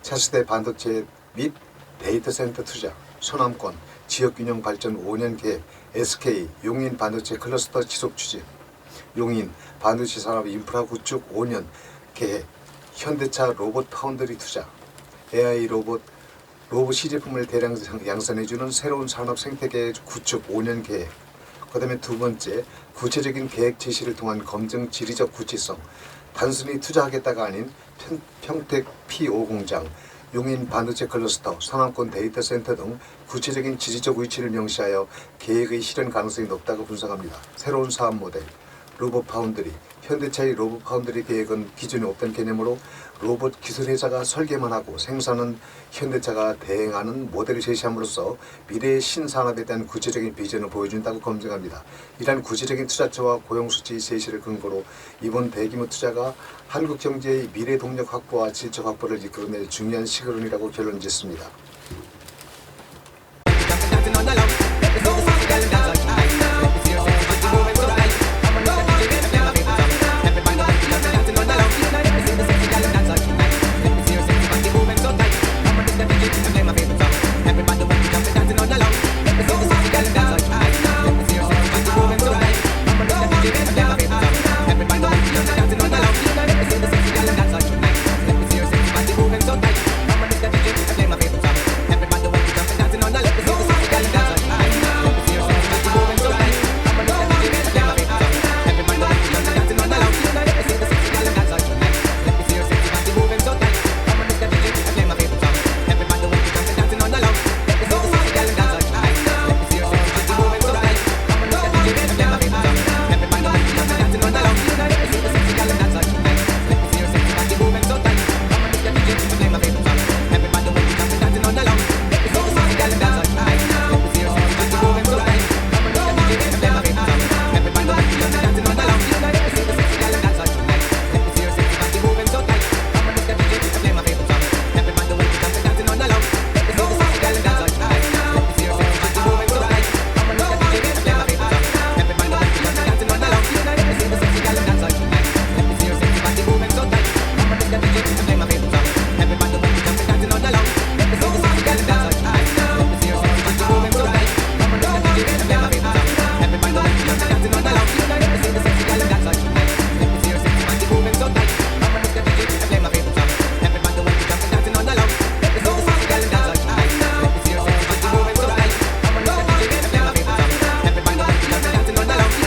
차세대 반도체 및 데이터 센터 투자, 소남권 지역균형 발전 5년 계획, SK 용인 반도체 클러스터 지속 추진, 용인 반도체 산업 인프라 구축 5년 계획, 현대차 로봇 파운드리 투자, AI 로봇 시제품을 대량 양산해주는 새로운 산업 생태계 구축 5년 계획. 그 다음에 두 번째, 구체적인 계획 제시를 통한 검증 지리적 구체성, 단순히 투자하겠다가 아닌 평택 P5 공장, 용인 반도체 클러스터, 산업권 데이터 센터 등 구체적인 지리적 위치를 명시하여 계획의 실현 가능성이 높다고 분석합니다. 새로운 사업 모델, 로봇 파운드리, 현대차의 로봇 파운드리 계획은 기존에 없던 개념으로 로봇 기술회사가 설계만 하고 생산은 현대차가 대행하는 모델을 제시함으로써 미래의 신산업에 대한 구체적인 비전을 보여준다고 검증합니다. 이러한 구체적인 투자처와 고용수지 제시를 근거로 이번 대규모 투자가 한국 경제의 미래 동력 확보와 질적 확보를 이끌어낼 중요한 시그널이라고 결론짓습니다.